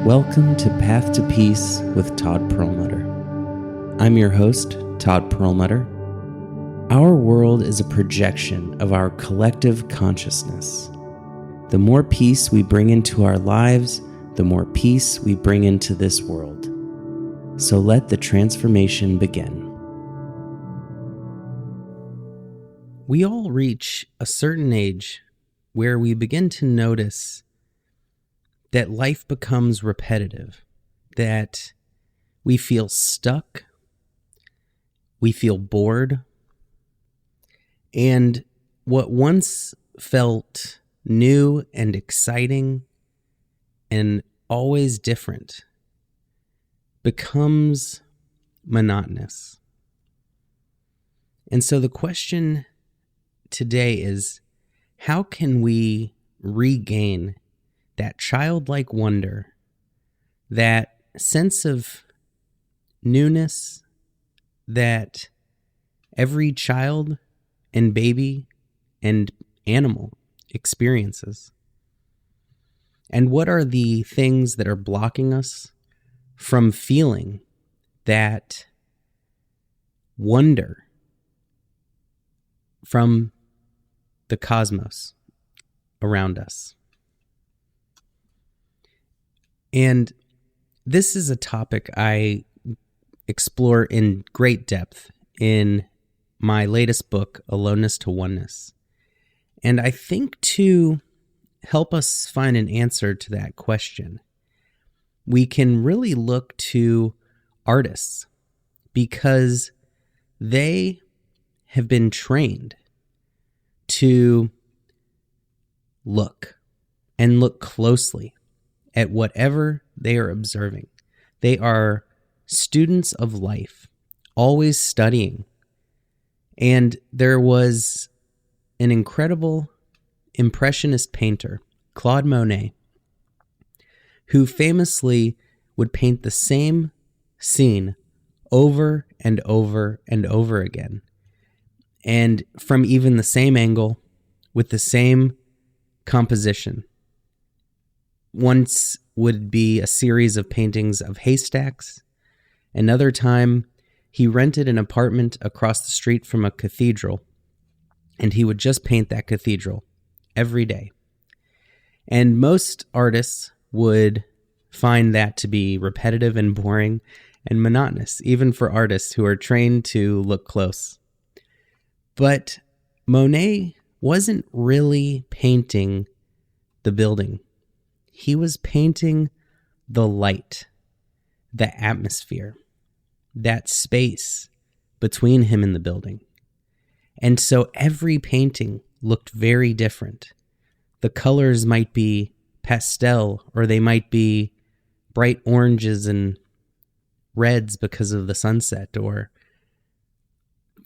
Welcome to Path to Peace with Todd Perlmutter. I'm your host, Todd Perlmutter. Our world is a projection of our collective consciousness. The more peace we bring into our lives, the more peace we bring into this world. So let the transformation begin. We all reach a certain age where we begin to notice that life becomes repetitive, that we feel stuck, we feel bored, and what once felt new and exciting and always different becomes monotonous. And so the question today is, how can we regain that childlike wonder, that sense of newness that every child and baby and animal experiences? And what are the things that are blocking us from feeling that wonder from the cosmos around us? And this is a topic I explore in great depth in my latest book, Aloneness to Oneness. And I think to help us find an answer to that question, we can really look to artists, because they have been trained to look and look closely at whatever they are observing. They are students of life, always studying. And there was an incredible impressionist painter, Claude Monet, who famously would paint the same scene over and over and over again, and from even the same angle with the same composition. Once would be a series of paintings of haystacks. Another time, he rented an apartment across the street from a cathedral, and he would just paint that cathedral every day. And most artists would find that to be repetitive and boring and monotonous, even for artists who are trained to look close. But Monet wasn't really painting the building. He was painting the light, the atmosphere, that space between him and the building. And so every painting looked very different. The colors might be pastel, or they might be bright oranges and reds because of the sunset, or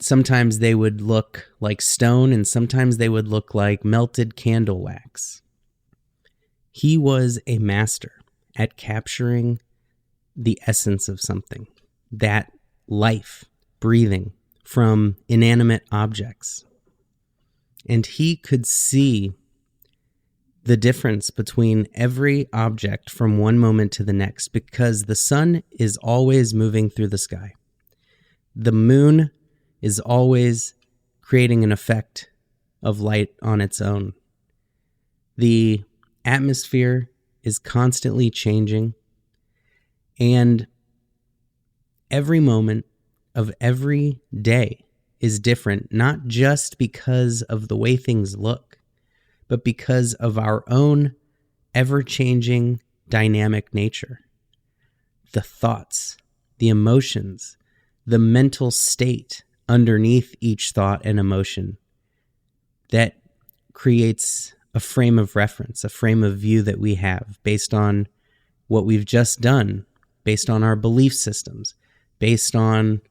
sometimes they would look like stone, and sometimes they would look like melted candle wax. He was a master at capturing the essence of something, that life breathing from inanimate objects. And he could see the difference between every object from one moment to the next, because the sun is always moving through the sky. The moon is always creating an effect of light on its own. The atmosphere is constantly changing, and every moment of every day is different, not just because of the way things look, but because of our own ever-changing dynamic nature. The thoughts, the emotions, the mental state underneath each thought and emotion that creates a frame of reference, a frame of view that we have based on what we've just done, based on our belief systems, based on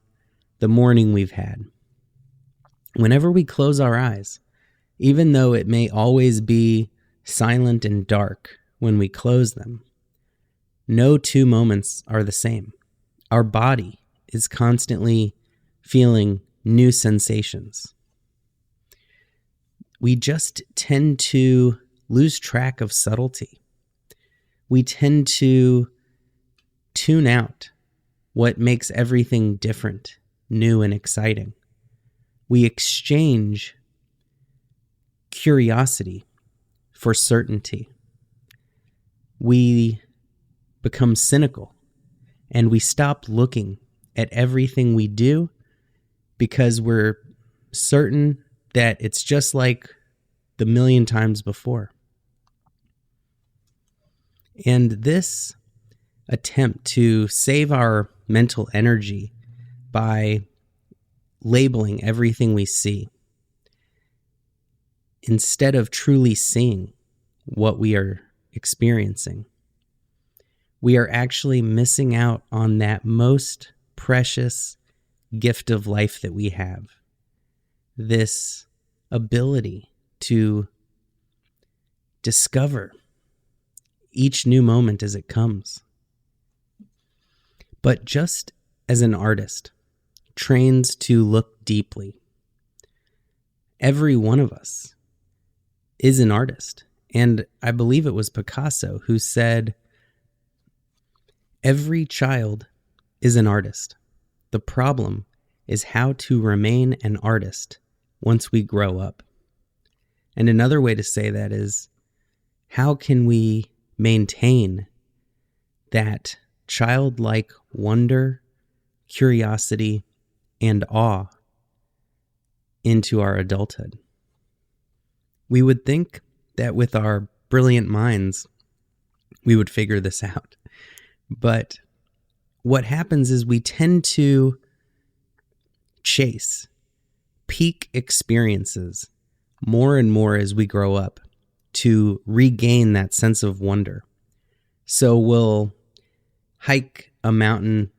the morning we've had. Whenever we close our eyes, even though it may always be silent and dark when we close them, no two moments are the same. Our body is constantly feeling new sensations. We just tend to lose track of subtlety. We tend to tune out what makes everything different, new, and exciting. We exchange curiosity for certainty. We become cynical and we stop looking at everything we do because we're certain that it's just like the million times before. And this attempt to save our mental energy by labeling everything we see instead of truly seeing what we are experiencing, we are actually missing out on that most precious gift of life that we have. This ability to discover each new moment as it comes. But just as an artist trains to look deeply, every one of us is an artist. And I believe it was Picasso who said, every child is an artist. The problem is how to remain an artist once we grow up. And another way to say that is, how can we maintain that childlike wonder, curiosity, and awe into our adulthood? We would think that with our brilliant minds, we would figure this out. But what happens is we tend to chase peak experiences more and more as we grow up to regain that sense of wonder. So we'll hike a mountain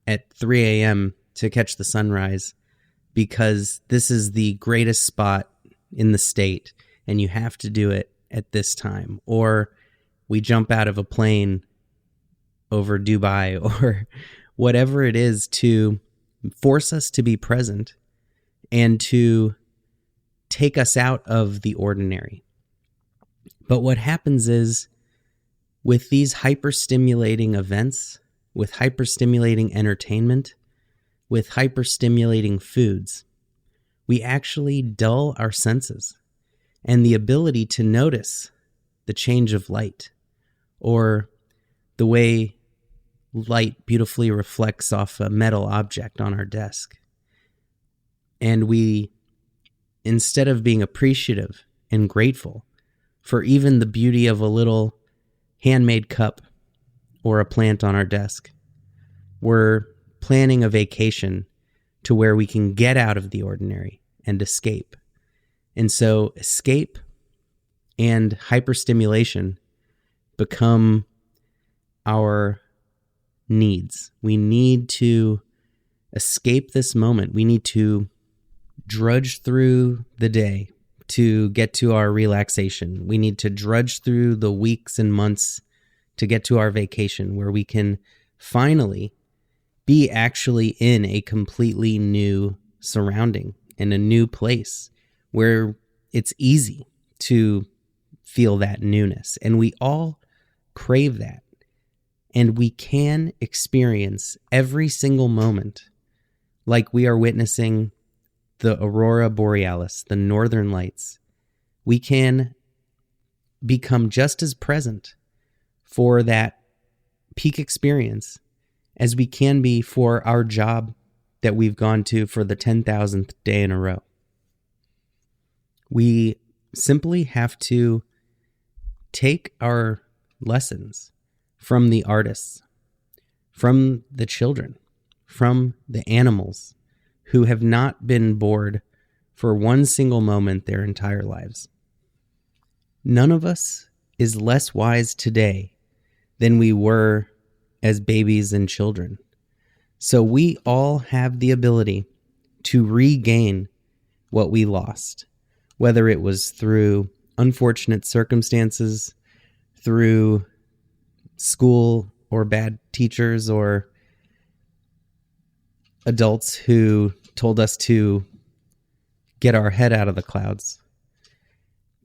at 3 a.m. to catch the sunrise because this is the greatest spot in the state and you have to do it at this time. Or we jump out of a plane over Dubai or whatever it is to force us to be present and to take us out of the ordinary. But what happens is with these hyperstimulating events, with hyperstimulating entertainment, with hyperstimulating foods, we actually dull our senses and the ability to notice the change of light or the way light beautifully reflects off a metal object on our desk. And we, instead of being appreciative and grateful for even the beauty of a little handmade cup or a plant on our desk, we're planning a vacation to where we can get out of the ordinary and escape. And so escape and hyperstimulation become our needs. We need to escape this moment. We need to drudge through the day to get to our relaxation. We need to drudge through the weeks and months to get to our vacation where we can finally be actually in a completely new surrounding, in a new place where it's easy to feel that newness. And we all crave that. And we can experience every single moment like we are witnessing the aurora borealis, the northern lights. We can become just as present for that peak experience as we can be for our job that we've gone to for the 10,000th day in a row. We simply have to take our lessons from the artists, from the children, from the animals who have not been bored for one single moment their entire lives. None of us is less wise today than we were as babies and children. So we all have the ability to regain what we lost, whether it was through unfortunate circumstances, through school or bad teachers or adults who told us to get our head out of the clouds.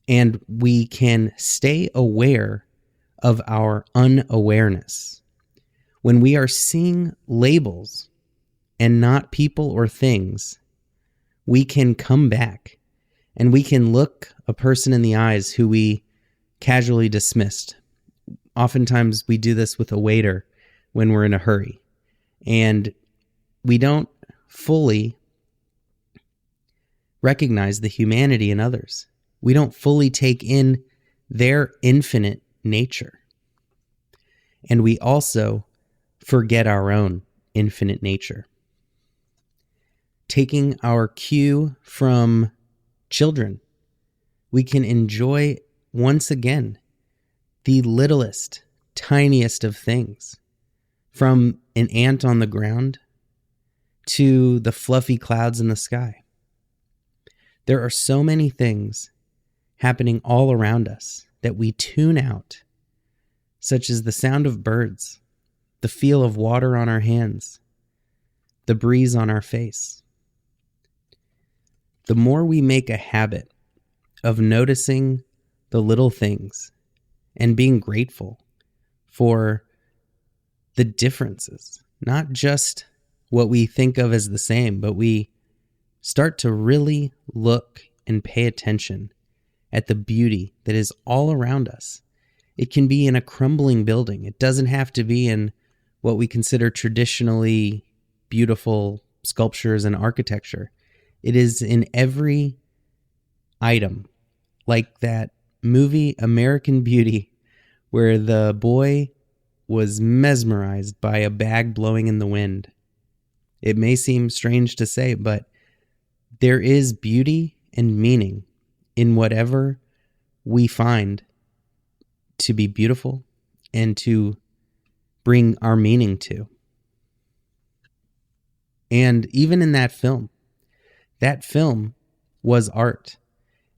And we can stay aware of our unawareness. When we are seeing labels and not people or things, we can come back and we can look a person in the eyes who we casually dismissed. Oftentimes we do this with a waiter when we're in a hurry, and we don't fully recognize the humanity in others. We don't fully take in their infinite nature. And we also forget our own infinite nature. Taking our cue from children, we can enjoy once again the littlest, tiniest of things, from an ant on the ground to the fluffy clouds in the sky. There are so many things happening all around us that we tune out, such as the sound of birds, the feel of water on our hands, the breeze on our face. The more we make a habit of noticing the little things and being grateful for the differences, not just what we think of as the same, but we start to really look and pay attention at the beauty that is all around us. It can be in a crumbling building. It doesn't have to be in what we consider traditionally beautiful sculptures and architecture. It is in every item, like that movie American Beauty, where the boy was mesmerized by a bag blowing in the wind. It may seem strange to say, but there is beauty and meaning in whatever we find to be beautiful and to bring our meaning to. And even in that film was art,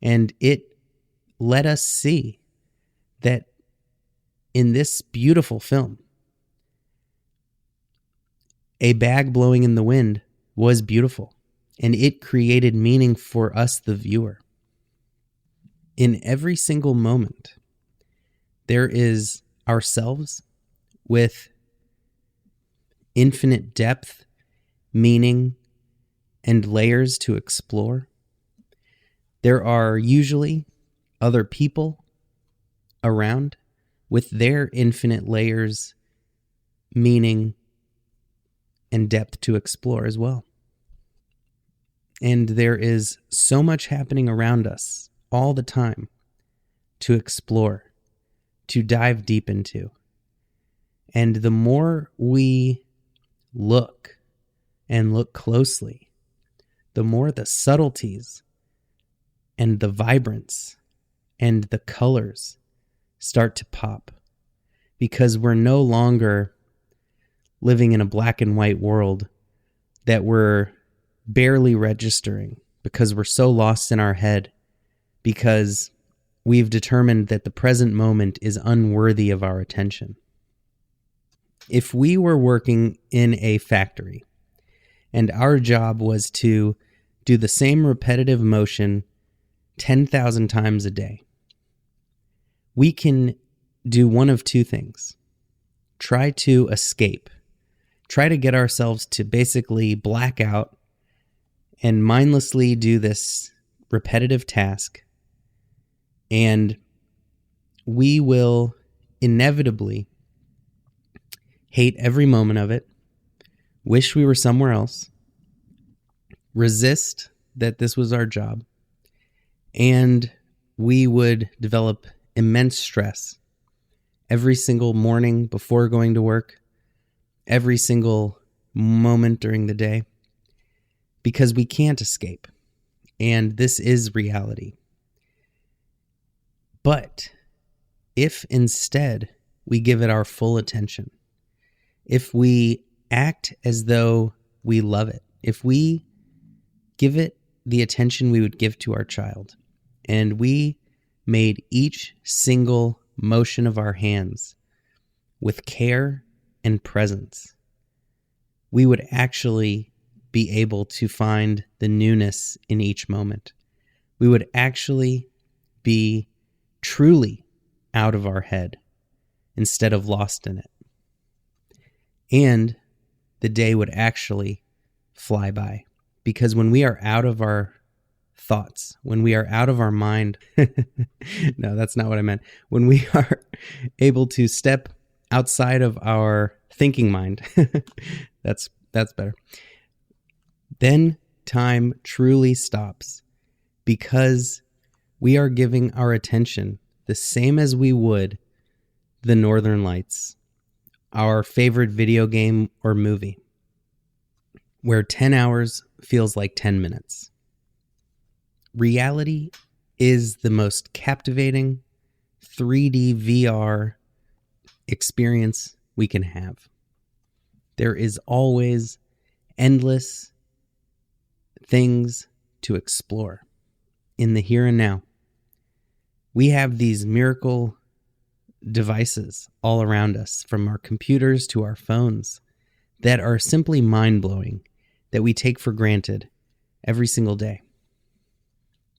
and it let us see that in this beautiful film, a bag blowing in the wind was beautiful, and it created meaning for us, the viewer. In every single moment, there is ourselves with infinite depth, meaning, and layers to explore. There are usually other people around with their infinite layers, meaning, and depth to explore as well. And there is so much happening around us all the time to explore, to dive deep into. And the more we look and look closely, the more the subtleties and the vibrance and the colors start to pop, because we're no longer living in a black and white world that we're barely registering because we're so lost in our head, because we've determined that the present moment is unworthy of our attention. If we were working in a factory and our job was to do the same repetitive motion 10,000 times a day, we can do one of two things. Try to escape. Try to get ourselves to basically black out and mindlessly do this repetitive task, and we will inevitably hate every moment of it, wish we were somewhere else, resist that this was our job, and we would develop immense stress every single morning before going to work, every single moment during the day, because we can't escape. And this is reality. But if instead we give it our full attention, if we act as though we love it, if we give it the attention we would give to our child, and we made each single motion of our hands with care and presence, we would actually be able to find the newness in each moment. We would actually be truly out of our head instead of lost in it. and the day would actually fly by. Because when we are out of our thoughts, when we are out of our mind, no, that's not what I meant. When we are able to step outside of our thinking mind, that's better. Then time truly stops, because we are giving our attention the same as we would the Northern Lights, our favorite video game or movie, where 10 hours feels like 10 minutes. Reality is the most captivating 3D VR experience we can have. There is always endless things to explore in the here and now. We have these miracle devices all around us, from our computers to our phones, that are simply mind-blowing, that we take for granted every single day.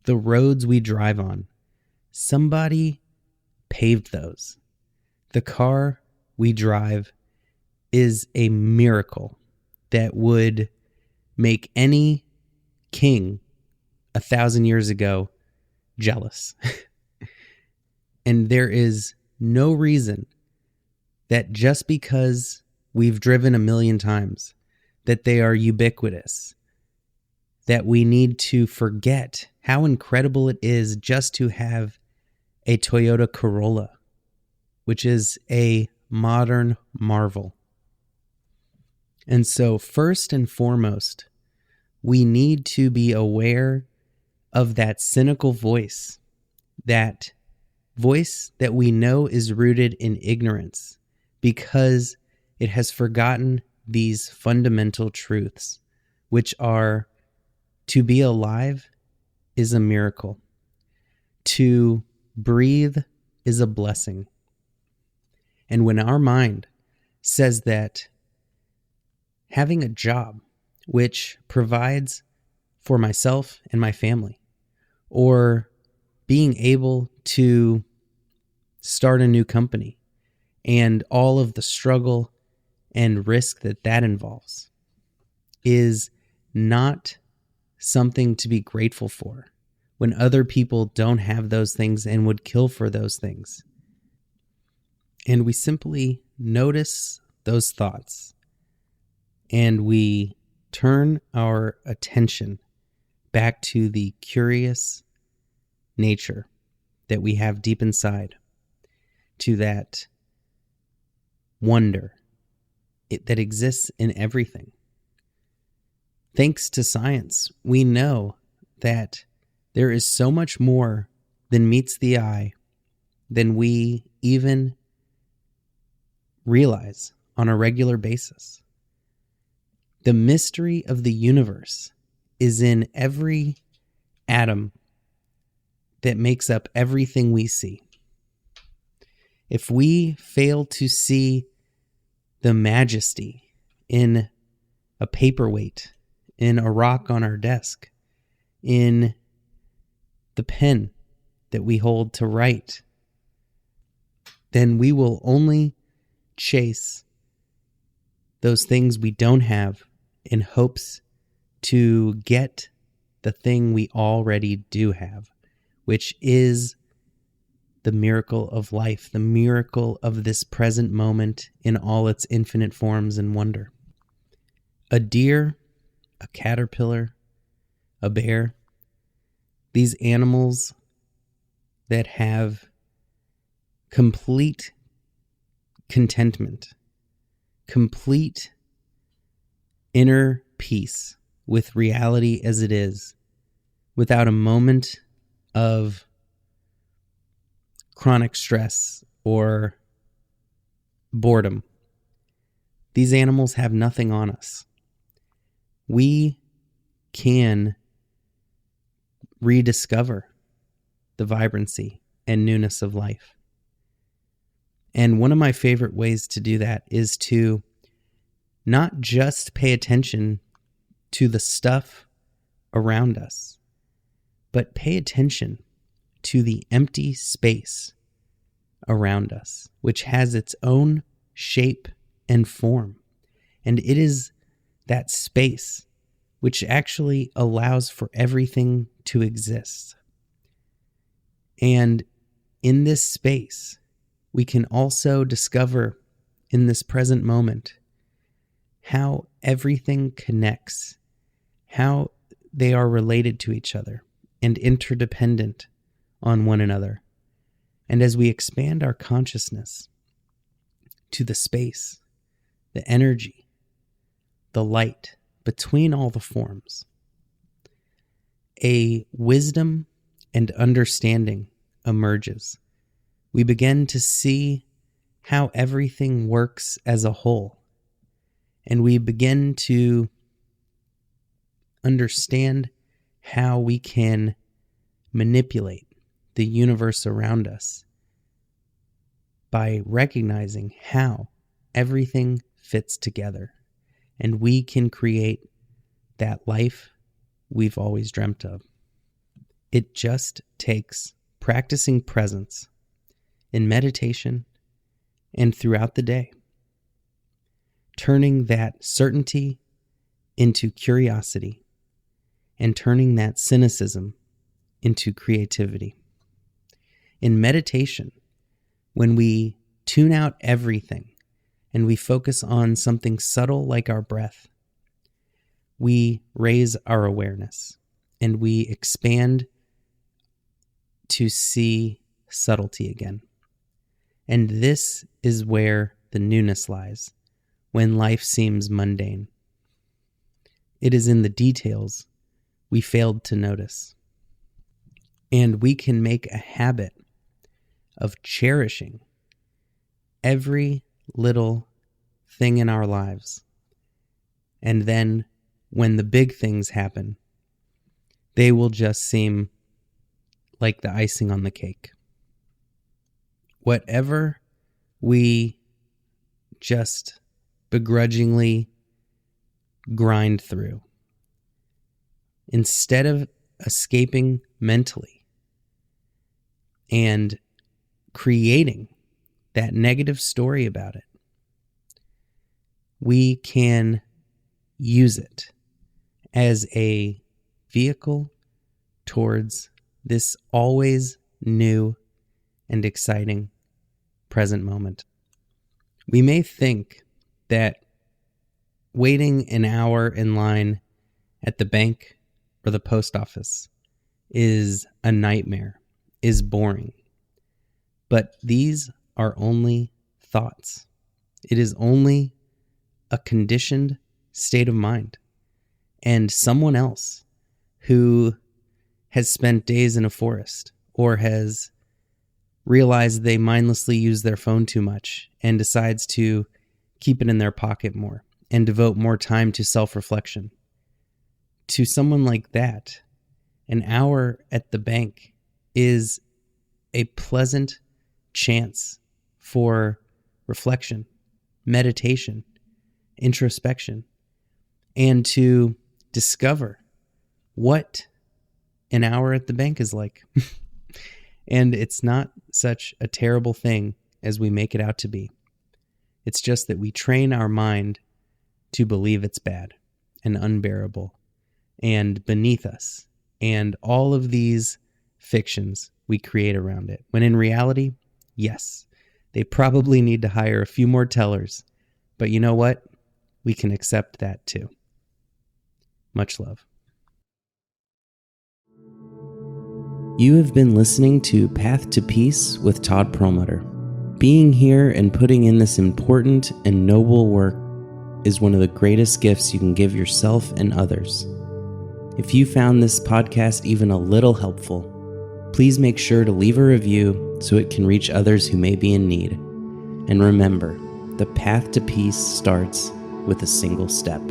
The roads we drive on, somebody paved those. The car we drive is a miracle that would make any king 1,000 years ago jealous. And there is no reason that just because we've driven 1,000,000 times, that they are ubiquitous, that we need to forget how incredible it is just to have a Toyota Corolla, which is a modern marvel. And so first and foremost, we need to be aware of that cynical voice that we know is rooted in ignorance, because it has forgotten these fundamental truths, which are: to be alive is a miracle. To breathe is a blessing. And when our mind says that having a job which provides for myself and my family, or being able to start a new company and all of the struggle and risk that involves, is not something to be grateful for, when other people don't have those things and would kill for those things. And we simply notice those thoughts, and we turn our attention back to the curious nature that we have deep inside, to that wonder that exists in everything. Thanks to science, we know that there is so much more than meets the eye than we even realize on a regular basis. The mystery of the universe is in every atom that makes up everything we see. If we fail to see the majesty in a paperweight, in a rock on our desk, in the pen that we hold to write, then we will only chase those things we don't have in hopes to get the thing we already do have, which is the miracle of life, the miracle of this present moment in all its infinite forms and wonder. A deer, a caterpillar, a bear, these animals that have complete contentment, complete inner peace with reality as it is, without a moment of chronic stress or boredom. These animals have nothing on us. We can rediscover the vibrancy and newness of life. And one of my favorite ways to do that is to not just pay attention to the stuff around us, but pay attention to the empty space around us, which has its own shape and form, And it is that space which actually allows for everything to exist. And in this space, we can also discover in this present moment how everything connects, how they are related to each other and interdependent on one another. And as we expand our consciousness to the space, the energy, the light between all the forms, a wisdom and understanding emerges. We begin to see how everything works as a whole, and we begin to understand how we can manipulate the universe around us by recognizing how everything fits together, and we can create that life we've always dreamt of. It just takes practicing presence in meditation and throughout the day, turning that certainty into curiosity and turning that cynicism into creativity. In meditation, when we tune out everything and we focus on something subtle like our breath, we raise our awareness and we expand to see subtlety again. And this is where the newness lies when life seems mundane. It is in the details we failed to notice. And we can make a habit of cherishing every little thing in our lives. And then when the big things happen, they will just seem like the icing on the cake. Whatever we just begrudgingly grind through, instead of escaping mentally and creating that negative story about it, we can use it as a vehicle towards this always new and exciting present moment. We may think that waiting an hour in line at the bank or the post office is a nightmare, is boring. But these are only thoughts. It is only a conditioned state of mind. And someone else who has spent days in a forest or has realized they mindlessly use their phone too much and decides to keep it in their pocket more and devote more time to self-reflection. To someone like that, an hour at the bank is a pleasant chance for reflection, meditation, introspection, and to discover what an hour at the bank is like. And it's not such a terrible thing as we make it out to be. It's just that we train our mind to believe it's bad and unbearable and beneath us, and all of these fictions we create around it. When in reality, yes, they probably need to hire a few more tellers, but you know what? We can accept that too. Much love. You have been listening to Path to Peace with Todd Perlmutter. Being here and putting in this important and noble work is one of the greatest gifts you can give yourself and others. If you found this podcast even a little helpful, please make sure to leave a review so it can reach others who may be in need. And remember, the path to peace starts with a single step.